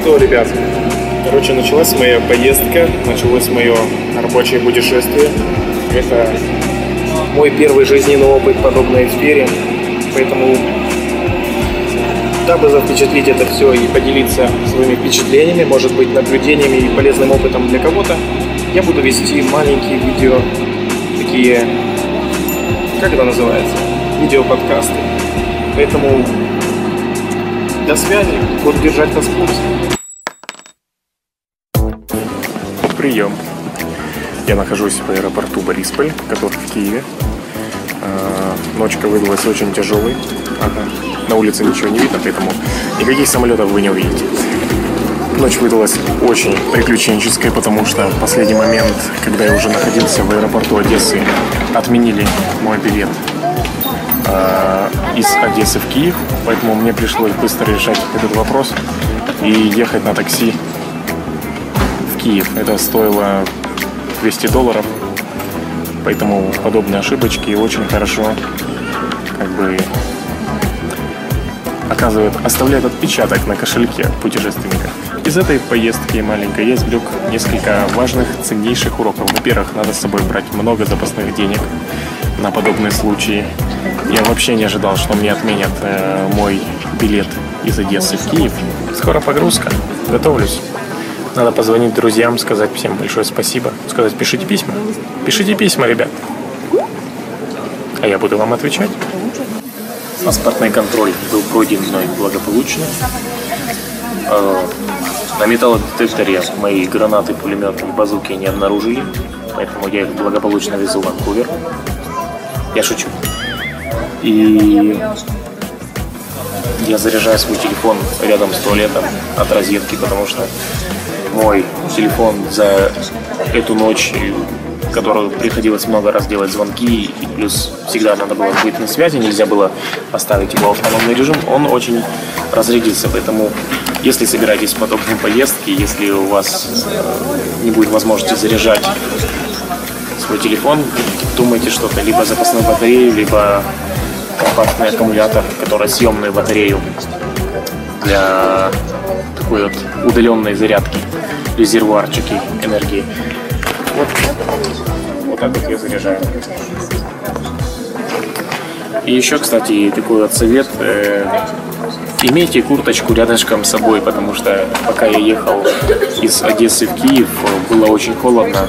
что, ребят, короче, началась моя поездка, началось мое рабочее путешествие. Это мой первый жизненный опыт подобной сфере, поэтому, дабы запечатлеть это все и поделиться своими впечатлениями, может быть, наблюдениями и полезным опытом для кого-то, я буду вести маленькие видео, такие, как это называется, видео-подкасты. Поэтому до связи, буду держать вас в курсе. Прием. Я нахожусь в аэропорту Борисполь, который в Киеве. Ночка выдалась очень тяжелой. На улице ничего не видно, поэтому никаких самолетов вы не увидите. Ночь выдалась очень приключенческой, потому что в последний момент, когда я уже находился в аэропорту Одессы, отменили мой билет из Одессы в Киев, поэтому мне пришлось быстро решать этот вопрос и ехать на такси в Киев. Это стоило $200, поэтому подобные ошибочки очень хорошо оставляют отпечаток на кошельке путешественника. Из этой поездки маленькой я извлек несколько важных, ценнейших уроков. Во-первых, надо с собой брать много запасных денег на подобные случаи. Я вообще не ожидал, что мне отменят мой билет из Одессы в Киев. Скоро погрузка. Готовлюсь. Надо позвонить друзьям, сказать всем большое спасибо. Сказать, пишите письма. Пишите письма, ребят. А я буду вам отвечать. Паспортный контроль был пройден мной благополучно. На металлодетекторе мои гранаты, пулеметы и базуки не обнаружили, поэтому я их благополучно везу в Ванкувер. Я шучу. И я заряжаю свой телефон рядом с туалетом от розетки, потому что мой телефон за эту ночь, в которую приходилось много раз делать звонки, и плюс всегда надо было быть на связи, нельзя было поставить его в автономный режим, он очень разрядился. Поэтому, если собираетесь в подобные поездки, если у вас не будет возможности заряжать свой телефон, думайте что-то, либо запасную батарею, либо компактный аккумулятор, который съемную батарею для такой вот удаленной зарядки, резервуарчики энергии. Вот так вот я заряжаю. И еще, кстати, такой вот совет. Имейте курточку рядышком с собой, потому что пока я ехал из Одессы в Киев, было очень холодно.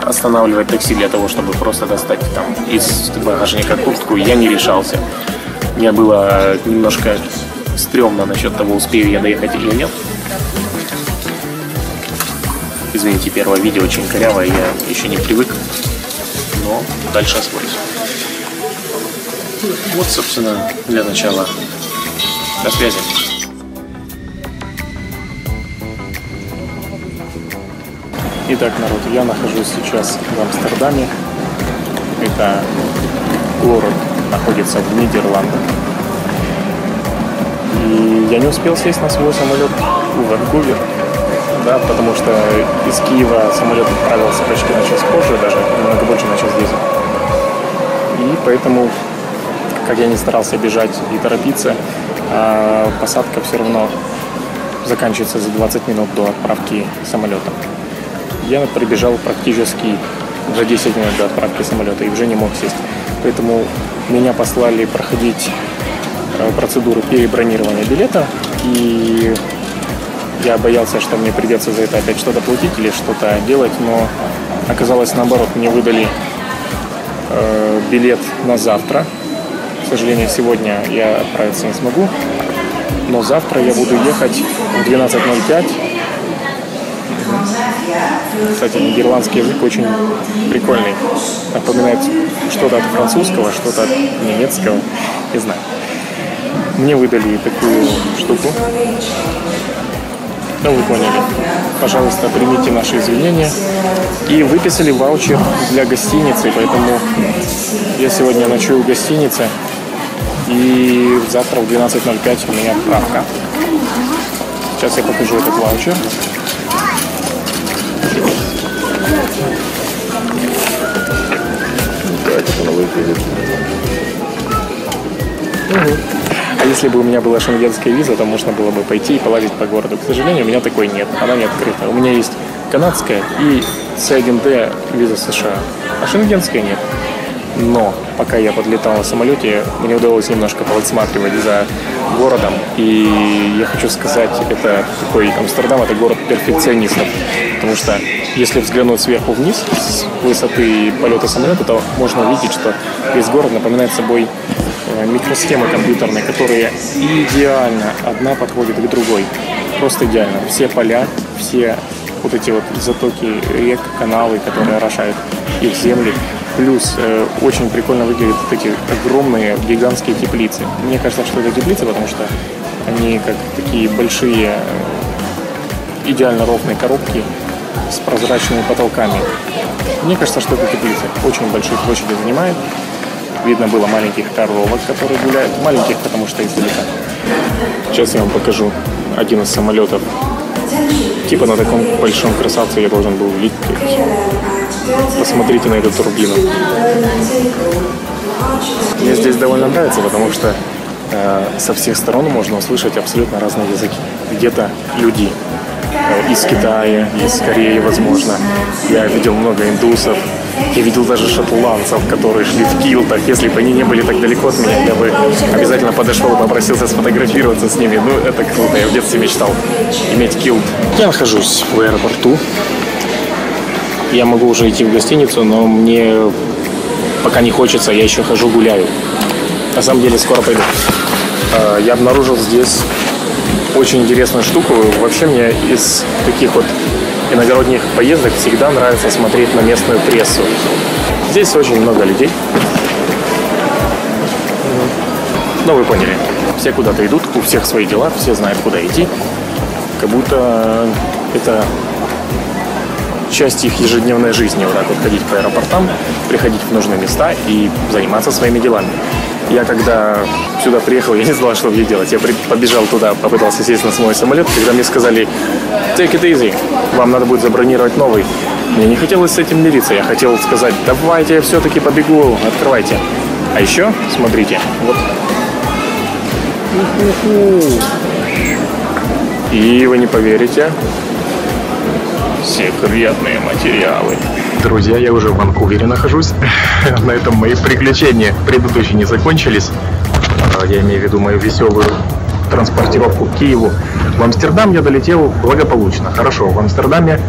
Останавливать такси для того, чтобы просто достать там из багажника куртку, я не решался. Мне было немножко стрёмно насчет того, успею я доехать или нет. Извините, первое видео очень корявое, я еще не привык, но дальше освоюсь. Вот, собственно, для начала. До связи. Итак, народ, я нахожусь сейчас в Амстердаме. Это город находится в Нидерландах. И я не успел сесть на свой самолет в Ванкувер, да, потому что из Киева самолет отправился почти на час позже, даже немного больше на час 10. И поэтому, как я не старался бежать и торопиться, посадка все равно заканчивается за 20 минут до отправки самолета. Я прибежал практически за 10 минут до отправки самолета и уже не мог сесть. Поэтому меня послали проходить процедуру перебронирования билета. И я боялся, что мне придется за это опять что-то платить или что-то делать. Но оказалось наоборот. Мне выдали билет на завтра. К сожалению, сегодня я отправиться не смогу. Но завтра я буду ехать в 12:05. Кстати, нидерландский язык очень прикольный. Напоминает что-то от французского, что-то от немецкого. Не знаю. Мне выдали такую штуку. Ну, вы поняли. Пожалуйста, примите наши извинения. И выписали ваучер для гостиницы. Поэтому я сегодня ночую в гостинице. И завтра в 12:05 у меня отправка. Сейчас я покажу этот ваучер. Так это она выглядит. А если бы у меня была шенгенская виза, то можно было бы пойти и полазить по городу. К сожалению, у меня такой нет, она не открыта. У меня есть канадская и С1Д виза США, а шенгенская нет. Но пока я подлетал на самолете, мне удалось немножко подсматривать за городом. И я хочу сказать, это такой Амстердам, это город перфекционистов. Потому что если взглянуть сверху вниз, с высоты полета самолета, то можно увидеть, что весь город напоминает собой микросхемы компьютерные, которые идеально одна подходит к другой. Просто идеально. Все поля, все вот эти вот затоки рек, каналы, которые орошают их земли. Плюс очень прикольно выглядят вот эти огромные гигантские теплицы. Мне кажется, что это теплицы, потому что они как такие большие, идеально ровные коробки с прозрачными потолками. Мне кажется, что это теплицы. Очень большие площади занимает. Видно было маленьких коровок, которые гуляют. Маленьких, потому что издалека. Сейчас я вам покажу один из самолетов. Типа на таком большом красавце я должен был видеть. Посмотрите на эту турбину. Мне здесь довольно нравится, потому что со всех сторон можно услышать абсолютно разные языки. Где-то люди из Китая, из Кореи, возможно. Я видел много индусов. Я видел даже шотландцев, которые шли в килтах. Если бы они не были так далеко от меня, я бы обязательно подошел и попросился сфотографироваться с ними. Ну, это круто. Я в детстве мечтал иметь килт. Я нахожусь в аэропорту. Я могу уже идти в гостиницу, но мне пока не хочется. Я еще хожу, гуляю. На самом деле, скоро пойду. Я обнаружил здесь очень интересную штуку. Вообще мне из таких вот иногородних поездок всегда нравится смотреть на местную прессу. Здесь очень много людей. Ну, вы поняли. Все куда-то идут, у всех свои дела, все знают, куда идти. Как будто это часть их ежедневной жизни. Вот так вот ходить по аэропортам, приходить в нужные места и заниматься своими делами. Я когда сюда приехал, я не знал, что мне делать. Я побежал туда, попытался сесть на свой самолет, когда мне сказали «Take it easy, вам надо будет забронировать новый». Мне не хотелось с этим мириться, я хотел сказать «Давайте я все-таки побегу, открывайте». А еще, смотрите, вот. И вы не поверите, секретные материалы. Друзья, я уже в Ванкувере нахожусь. На этом мои приключения предыдущие не закончились. Я имею в виду мою веселую транспортировку к Киеву. В Амстердам я долетел благополучно. Хорошо, в Амстердаме,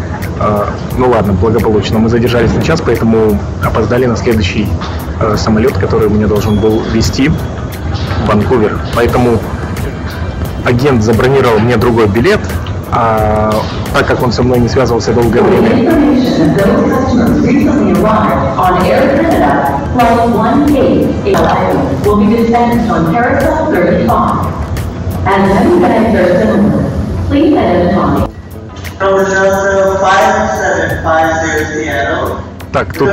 ну ладно, благополучно. Мы задержались на час, поэтому опоздали на следующий самолет, который меня должен был везти в Ванкувер. Поэтому агент забронировал мне другой билет. А так как он со мной не связывался долгое время, так, тут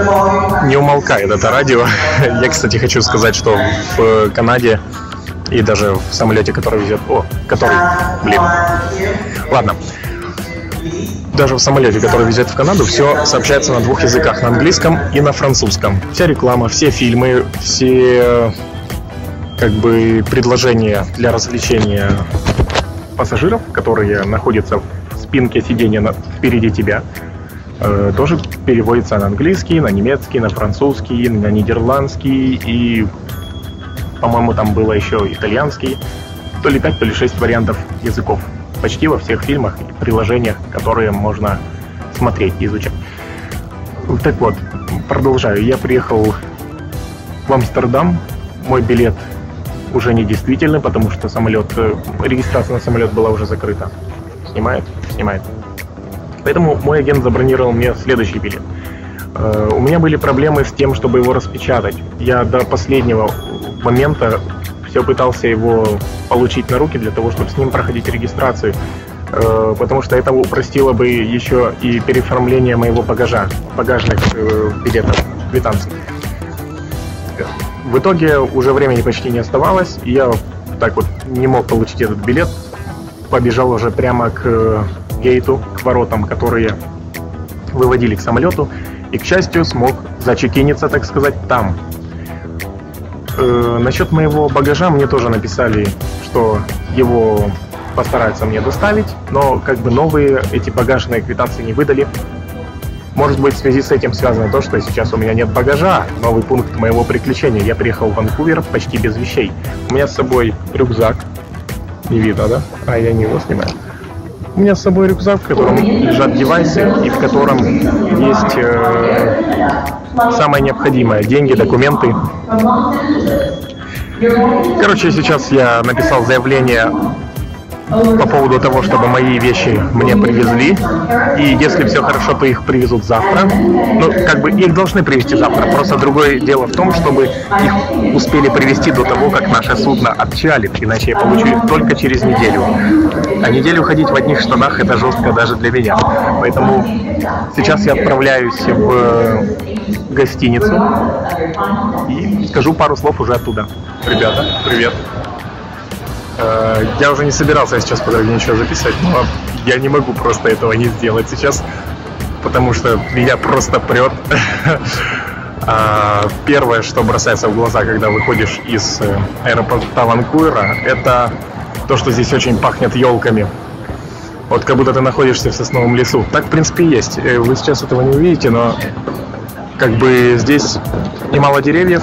не умолкает это радио. Я, кстати, хочу сказать, что в Канаде и даже в самолете, который везет... Ладно. Даже в самолете, который везет в Канаду, все сообщается на двух языках, на английском и на французском. Вся реклама, все фильмы, все как бы предложения для развлечения пассажиров, которые находятся в спинке сиденья впереди тебя, тоже переводится на английский, на немецкий, на французский, на нидерландский и, по-моему, там было еще итальянский. То ли 5, то ли 6 вариантов языков. Почти во всех фильмах и приложениях, которые можно смотреть и изучать. Так вот, продолжаю. Я приехал в Амстердам. Мой билет уже не действительный, потому что регистрация на самолет была уже закрыта. Снимает? Снимает. Поэтому мой агент забронировал мне следующий билет. У меня были проблемы с тем, чтобы его распечатать. Я до последнего момента все пытался его получить на руки для того, чтобы с ним проходить регистрацию, потому что это упростило бы еще и переоформление моего багажа, багажных билетов, квитанций. В итоге уже времени почти не оставалось, и я так вот не мог получить этот билет, побежал уже прямо к гейту, к воротам, которые выводили к самолету, и, к счастью, смог зачекиниться, так сказать, там. Насчет моего багажа мне тоже написали, что его постараются мне доставить, но как бы новые эти багажные квитанции не выдали. Может быть, в связи с этим связано то, что сейчас у меня нет багажа. Новый пункт моего приключения. Я приехал в Ванкувер почти без вещей. У меня с собой рюкзак. Не видно, да? А, я не его снимаю. У меня с собой рюкзак, в котором лежат девайсы и в котором есть самое необходимое. Деньги, документы. Короче, сейчас я написал заявление по поводу того, чтобы мои вещи мне привезли. И если все хорошо, то их привезут завтра. Ну, как бы их должны привезти завтра. Просто другое дело в том, чтобы их успели привезти до того, как наше судно отчалит. Иначе я получу их только через неделю. А неделю ходить в одних штанах — это жестко даже для меня. Поэтому сейчас я отправляюсь в гостиницу и скажу пару слов уже оттуда. Ребята, привет. Я уже не собирался сейчас по дороге ничего записывать, но я не могу просто этого не сделать сейчас, потому что меня просто прет. Первое, что бросается в глаза, когда выходишь из аэропорта Ванкувера, это то, что здесь очень пахнет елками. Вот как будто ты находишься в сосновом лесу. Так, в принципе, и есть. Вы сейчас этого не увидите, но как бы здесь немало деревьев,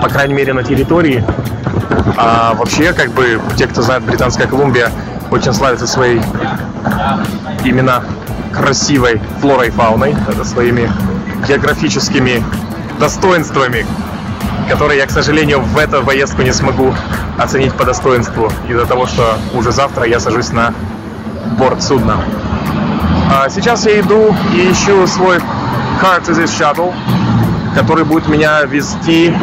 по крайней мере, на территории. А вообще, как бы, те, кто знает, Британская Колумбия очень славится своей именно красивой флорой и фауной, это своими географическими достоинствами, которые я, к сожалению, в эту поездку не смогу оценить по достоинству из-за того, что уже завтра я сажусь на борт судна. А сейчас я иду и ищу свой car to this shuttle, который будет меня везти...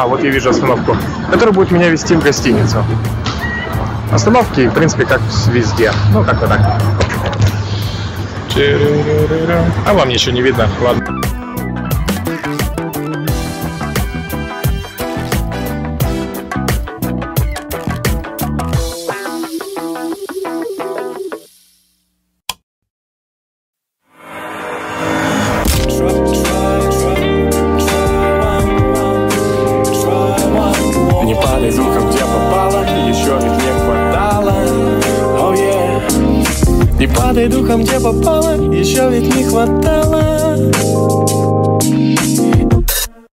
вот я вижу остановку, который будет меня везти в гостиницу. Остановки, в принципе, как везде. Ну, как-то так. А вам ничего не видно, ладно. Не падай духом, где попало, еще ведь не хватало. Oh yeah. Не падай духом, где попало, еще ведь не хватало.